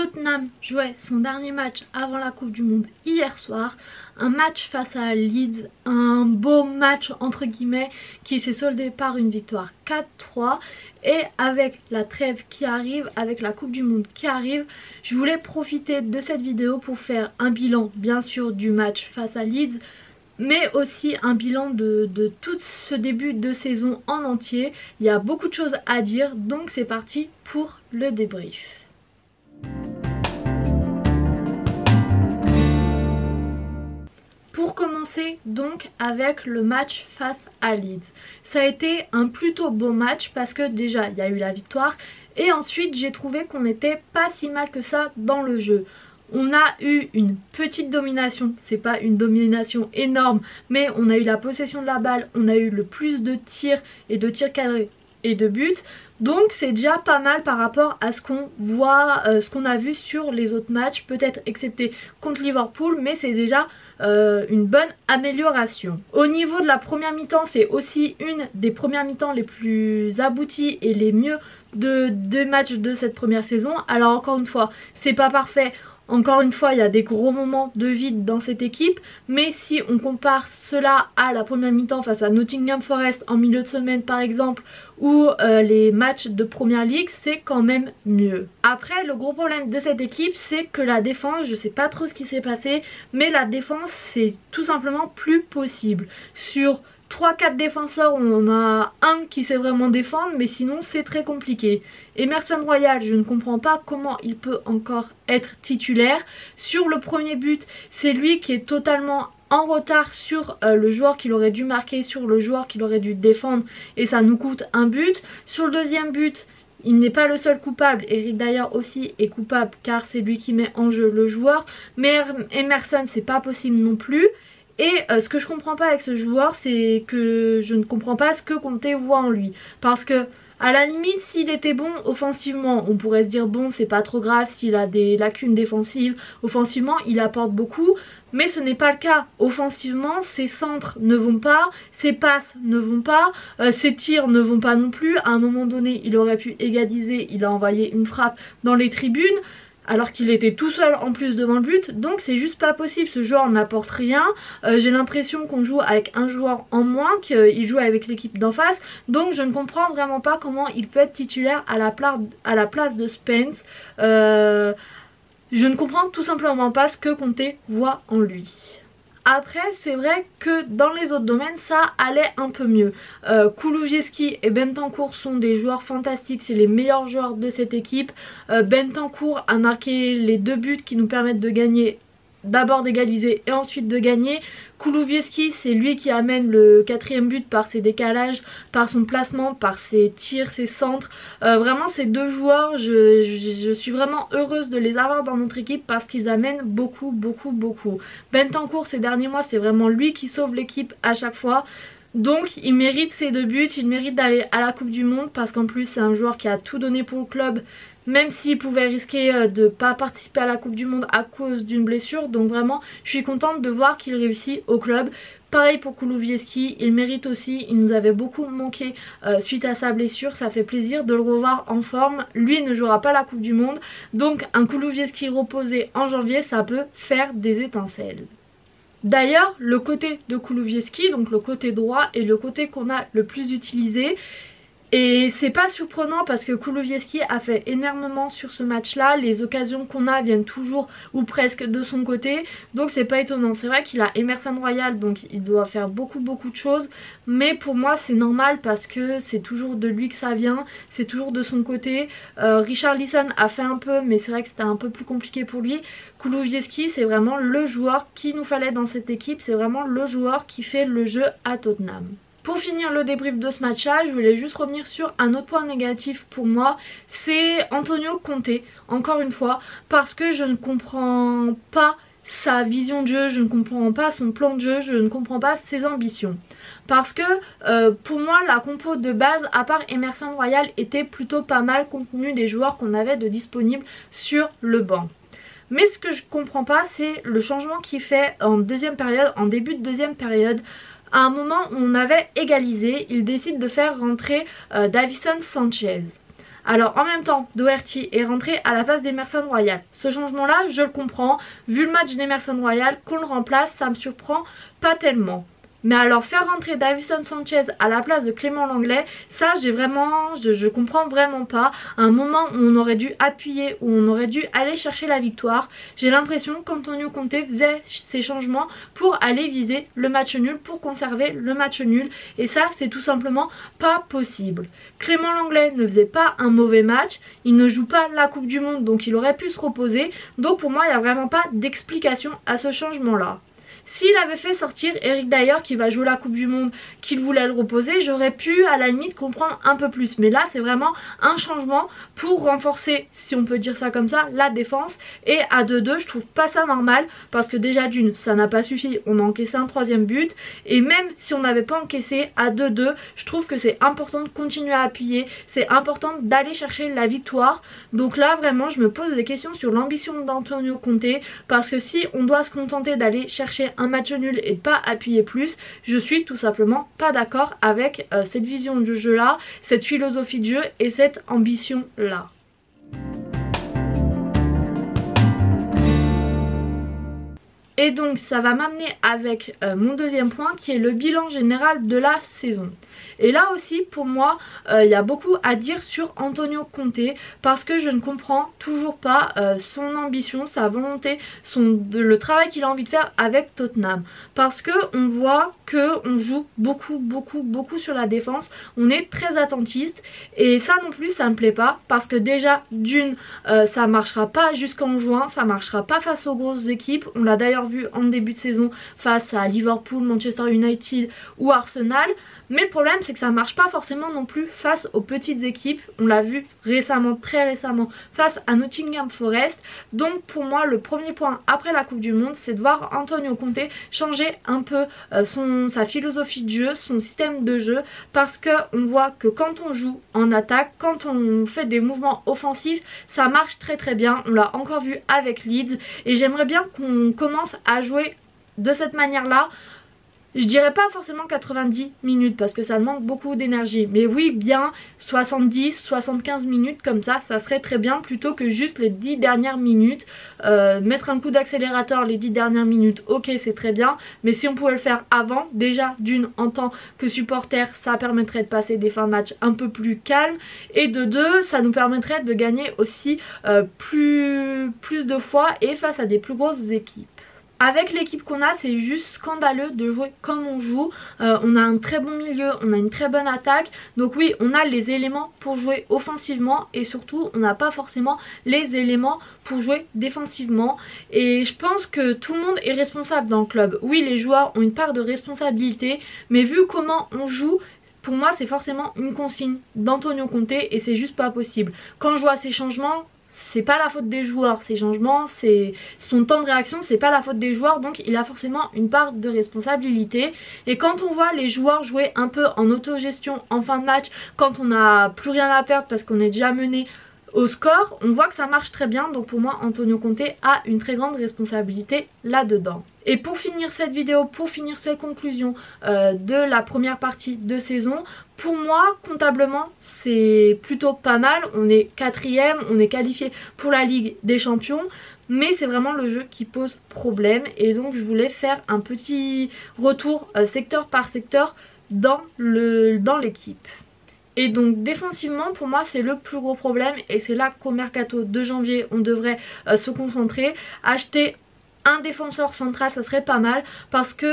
Tottenham jouait son dernier match avant la Coupe du Monde hier soir. Un match face à Leeds, un beau match entre guillemets qui s'est soldé par une victoire 4-3. Et avec la trêve qui arrive, avec la Coupe du Monde qui arrive, je voulais profiter de cette vidéo pour faire un bilan bien sûr du match face à Leeds, mais aussi un bilan de tout ce début de saison en entier. Il y a beaucoup de choses à dire, donc c'est parti pour le débrief. Pour commencer donc avec le match face à Leeds. Ça a été un plutôt beau match parce que déjà il y a eu la victoire et ensuite j'ai trouvé qu'on n'était pas si mal que ça dans le jeu. On a eu une petite domination, c'est pas une domination énorme, mais on a eu la possession de la balle, on a eu le plus de tirs et de tirs cadrés et de buts. Donc c'est déjà pas mal par rapport à ce qu'on voit, ce qu'on a vu sur les autres matchs, peut-être excepté contre Liverpool, mais c'est déjà une bonne amélioration. Au niveau de la première mi-temps, c'est aussi une des premières mi-temps les plus abouties et les mieux de matchs de cette première saison. Alors encore une fois, c'est pas parfait. Encore une fois, il y a des gros moments de vide dans cette équipe, mais si on compare cela à la première mi-temps face à Nottingham Forest en milieu de semaine par exemple, ou les matchs de Première Ligue, c'est quand même mieux. Après, le gros problème de cette équipe, c'est que la défense, je sais pas trop ce qui s'est passé, mais la défense c'est tout simplement plus possible. Sur 3-4 défenseurs, on en a un qui sait vraiment défendre, mais sinon c'est très compliqué. Emerson Royal, je ne comprends pas comment il peut encore être titulaire. Sur le premier but, c'est lui qui est totalement en retard sur le joueur qu'il aurait dû marquer, sur le joueur qu'il aurait dû défendre, et ça nous coûte un but. Sur le deuxième but, il n'est pas le seul coupable, Eric Dier aussi est coupable car c'est lui qui met en jeu le joueur, mais Emerson c'est pas possible non plus. Et ce que je comprends pas avec ce joueur, c'est que je ne comprends pas ce que Conte voit en lui. Parce que à la limite, s'il était bon offensivement, on pourrait se dire bon, c'est pas trop grave s'il a des lacunes défensives. Offensivement, il apporte beaucoup, mais ce n'est pas le cas. Offensivement, ses centres ne vont pas, ses passes ne vont pas, ses tirs ne vont pas non plus. À un moment donné, il aurait pu égaliser, il a envoyé une frappe dans les tribunes, alors qu'il était tout seul en plus devant le but. Donc c'est juste pas possible, ce joueur n'apporte rien. J'ai l'impression qu'on joue avec un joueur en moins, qu'il joue avec l'équipe d'en face. Donc je ne comprends vraiment pas comment il peut être titulaire à la place de Spence. Je ne comprends tout simplement pas ce que Conte voit en lui. Après, c'est vrai que dans les autres domaines, ça allait un peu mieux. Kulusevski et Bentancur sont des joueurs fantastiques, c'est les meilleurs joueurs de cette équipe. Bentancur a marqué les 2 buts qui nous permettent de gagner, d'abord d'égaliser et ensuite de gagner. Kulusevski, c'est lui qui amène le 4e but par ses décalages, par son placement, par ses tirs, ses centres. Vraiment ces deux joueurs, je suis vraiment heureuse de les avoir dans notre équipe parce qu'ils amènent beaucoup. Bentancur ces derniers mois, c'est vraiment lui qui sauve l'équipe à chaque fois. Donc il mérite ses 2 buts, il mérite d'aller à la Coupe du Monde parce qu'en plus c'est un joueur qui a tout donné pour le club, même s'il pouvait risquer de ne pas participer à la Coupe du Monde à cause d'une blessure. Donc vraiment je suis contente de voir qu'il réussit au club. Pareil pour Kulusevski, il mérite aussi, il nous avait beaucoup manqué suite à sa blessure, ça fait plaisir de le revoir en forme. Lui ne jouera pas la Coupe du Monde, donc un Kulusevski reposé en janvier, ça peut faire des étincelles. D'ailleurs, le côté de Kulusevski, donc le côté droit, est le côté qu'on a le plus utilisé. Et c'est pas surprenant parce que Kulusevski a fait énormément sur ce match là, les occasions qu'on a viennent toujours ou presque de son côté, donc c'est pas étonnant. C'est vrai qu'il a Emerson Royal, donc il doit faire beaucoup de choses, mais pour moi c'est normal parce que c'est toujours de lui que ça vient, c'est toujours de son côté. Richarlison a fait un peu, mais c'est vrai que c'était un peu plus compliqué pour lui. Kulusevski c'est vraiment le joueur qu'il nous fallait dans cette équipe, c'est vraiment le joueur qui fait le jeu à Tottenham. Pour finir le débrief de ce match là, je voulais juste revenir sur un autre point négatif pour moi, c'est Antonio Conte, encore une fois, parce que je ne comprends pas sa vision de jeu, je ne comprends pas son plan de jeu, je ne comprends pas ses ambitions. Parce que pour moi la compo de base, à part Emerson Royal, était plutôt pas mal compte tenu des joueurs qu'on avait de disponibles sur le banc. Mais ce que je comprends pas, c'est le changement qu'il fait en deuxième période, en début de deuxième période. À un moment où on avait égalisé, il décide de faire rentrer Davinson Sanchez. Alors en même temps, Doherty est rentré à la place d'Emerson Royal. Ce changement là, je le comprends, vu le match d'Emerson Royal, qu'on le remplace, ça me surprend pas tellement. Mais alors faire rentrer Davinson Sanchez à la place de Clément Lenglet, ça je comprends vraiment pas. À un moment où on aurait dû appuyer, où on aurait dû aller chercher la victoire, j'ai l'impression qu'Antonio Conte faisait ces changements pour aller viser le match nul, pour conserver le match nul. Et ça c'est tout simplement pas possible. Clément Lenglet ne faisait pas un mauvais match, il ne joue pas la Coupe du Monde donc il aurait pu se reposer. Donc pour moi il n'y a vraiment pas d'explication à ce changement là. S'il avait fait sortir Eric Dier qui va jouer la Coupe du Monde, qu'il voulait le reposer, j'aurais pu à la limite comprendre un peu plus. Mais là c'est vraiment un changement pour renforcer, si on peut dire ça comme ça, la défense. Et à 2-2 je trouve pas ça normal parce que déjà d'une ça n'a pas suffi, on a encaissé un troisième but. Et même si on n'avait pas encaissé à 2-2, je trouve que c'est important de continuer à appuyer, c'est important d'aller chercher la victoire. Donc là vraiment je me pose des questions sur l'ambition d'Antonio Conte, parce que si on doit se contenter d'aller chercher un match nul et pas appuyer plus, je suis tout simplement pas d'accord avec cette vision du jeu là, cette philosophie de jeu et cette ambition là. Et donc ça va m'amener avec mon deuxième point qui est le bilan général de la saison. Et là aussi pour moi il y a beaucoup à dire sur Antonio Conte, parce que je ne comprends toujours pas son ambition, sa volonté, le travail qu'il a envie de faire avec Tottenham. Parce que on voit qu'on joue beaucoup sur la défense, on est très attentiste et ça non plus ça me plaît pas, parce que déjà d'une ça marchera pas jusqu'en juin, ça marchera pas face aux grosses équipes. On l'a d'ailleurs vu en début de saison face à Liverpool, Manchester United ou Arsenal. Mais le problème c'est que ça marche pas forcément non plus face aux petites équipes. On l'a vu récemment, très récemment, face à Nottingham Forest. Donc pour moi le premier point après la Coupe du Monde, c'est de voir Antonio Conte changer un peu sa philosophie de jeu, son système de jeu. Parce qu'on voit que quand on joue en attaque, quand on fait des mouvements offensifs, ça marche très bien. On l'a encore vu avec Leeds et j'aimerais bien qu'on commence à jouer de cette manière là. Je dirais pas forcément 90 minutes parce que ça demande beaucoup d'énergie. Mais oui, bien 70-75 minutes comme ça serait très bien, plutôt que juste les 10 dernières minutes. Mettre un coup d'accélérateur les 10 dernières minutes, ok c'est très bien. Mais si on pouvait le faire avant, déjà d'une en tant que supporter, ça permettrait de passer des fins de match un peu plus calmes. Et de deux, ça nous permettrait de gagner aussi plus de fois et face à des plus grosses équipes. Avec l'équipe qu'on a, c'est juste scandaleux de jouer comme on joue. On a un très bon milieu, on a une très bonne attaque. Donc oui, on a les éléments pour jouer offensivement et surtout on n'a pas forcément les éléments pour jouer défensivement. Et je pense que tout le monde est responsable dans le club. Oui, les joueurs ont une part de responsabilité, mais vu comment on joue, pour moi c'est forcément une consigne d'Antonio Conte et c'est juste pas possible. Quand je vois ces changements, c'est pas la faute des joueurs, ces changements, c'est son temps de réaction, c'est pas la faute des joueurs, donc il a forcément une part de responsabilité. Et quand on voit les joueurs jouer un peu en autogestion en fin de match, quand on n'a plus rien à perdre parce qu'on est déjà mené au score, on voit que ça marche très bien. Donc pour moi Antonio Conte a une très grande responsabilité là-dedans. Et pour finir cette vidéo, pour finir cette conclusion de la première partie de saison, pour moi comptablement c'est plutôt pas mal. On est 4ème, on est qualifié pour la Ligue des Champions, mais c'est vraiment le jeu qui pose problème. Et donc je voulais faire un petit retour secteur par secteur dans l'équipe. Et donc défensivement pour moi c'est le plus gros problème, et c'est là qu'au mercato de janvier on devrait se concentrer. Acheter un défenseur central ça serait pas mal, parce que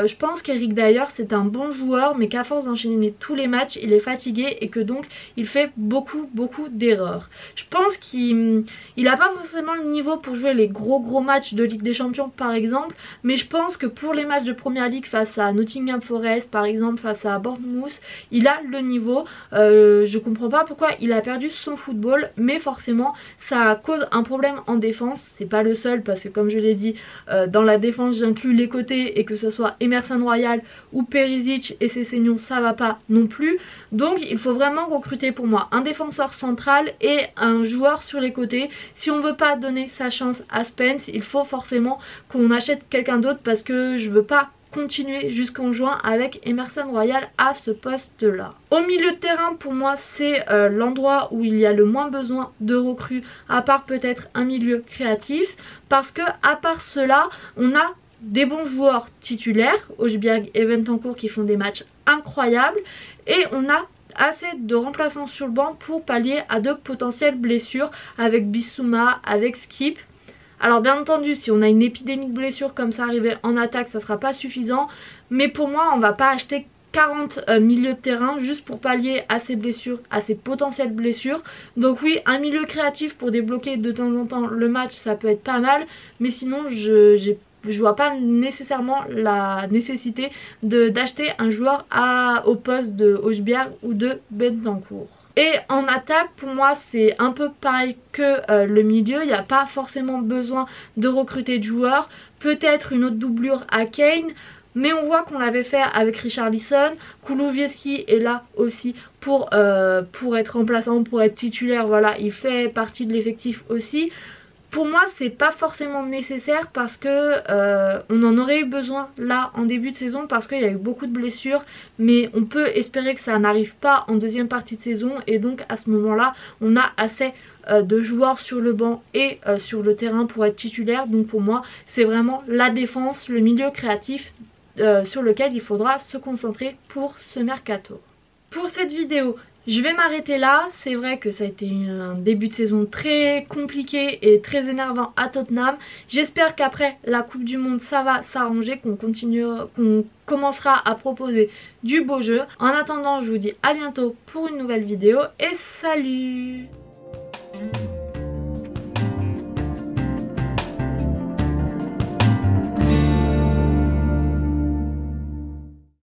je pense qu'Eric Dier c'est un bon joueur, mais qu'à force d'enchaîner tous les matchs il est fatigué et que donc il fait beaucoup d'erreurs. Je pense qu'il n'a pas forcément le niveau pour jouer les gros matchs de Ligue des Champions par exemple, mais je pense que pour les matchs de Première Ligue face à Nottingham Forest par exemple, face à Bournemouth, il a le niveau. Je comprends pas pourquoi il a perdu son football, mais forcément ça cause un problème en défense. C'est pas le seul, parce que comme je l'ai dit, dans la défense j'inclus les côtés, et que ce soit Emerson Royal ou Perisic et Sessegnon, ça va pas non plus. Donc il faut vraiment recruter pour moi un défenseur central et un joueur sur les côtés. Si on veut pas donner sa chance à Spence, il faut forcément qu'on achète quelqu'un d'autre, parce que je veux pas continuer jusqu'en juin avec Emerson Royal à ce poste là. Au milieu de terrain, pour moi c'est l'endroit où il y a le moins besoin de recrues, à part peut-être un milieu créatif, parce que à part cela on a des bons joueurs titulaires, Højbjerg et Bentancur, qui font des matchs incroyables, et on a assez de remplaçants sur le banc pour pallier à de potentielles blessures avec Bissouma, avec Skip. Alors bien entendu, si on a une épidémie de blessures comme ça arrivait en attaque, ça sera pas suffisant, mais pour moi on va pas acheter 40 milieux de terrain juste pour pallier à ces blessures, à ces potentielles blessures. Donc oui, un milieu créatif pour débloquer de temps en temps le match, ça peut être pas mal, mais sinon je vois pas nécessairement la nécessité d'acheter un joueur au poste de Højbjerg ou de Bentancur. Et en attaque, pour moi c'est un peu pareil que le milieu, il n'y a pas forcément besoin de recruter de joueurs, peut-être une autre doublure à Kane, mais on voit qu'on l'avait fait avec Richarlison. Kulusevski est là aussi pour être remplaçant, pour être titulaire, voilà, il fait partie de l'effectif aussi. Pour moi c'est pas forcément nécessaire parce que on en aurait eu besoin là en début de saison parce qu'il y a eu beaucoup de blessures, mais on peut espérer que ça n'arrive pas en deuxième partie de saison, et donc à ce moment là on a assez de joueurs sur le banc et sur le terrain pour être titulaire. Donc pour moi c'est vraiment la défense, le milieu créatif sur lequel il faudra se concentrer pour ce mercato. Pour cette vidéo je vais m'arrêter là. C'est vrai que ça a été un début de saison très compliqué et très énervant à Tottenham. J'espère qu'après la Coupe du Monde ça va s'arranger, qu'on commencera à proposer du beau jeu. En attendant, je vous dis à bientôt pour une nouvelle vidéo et salut!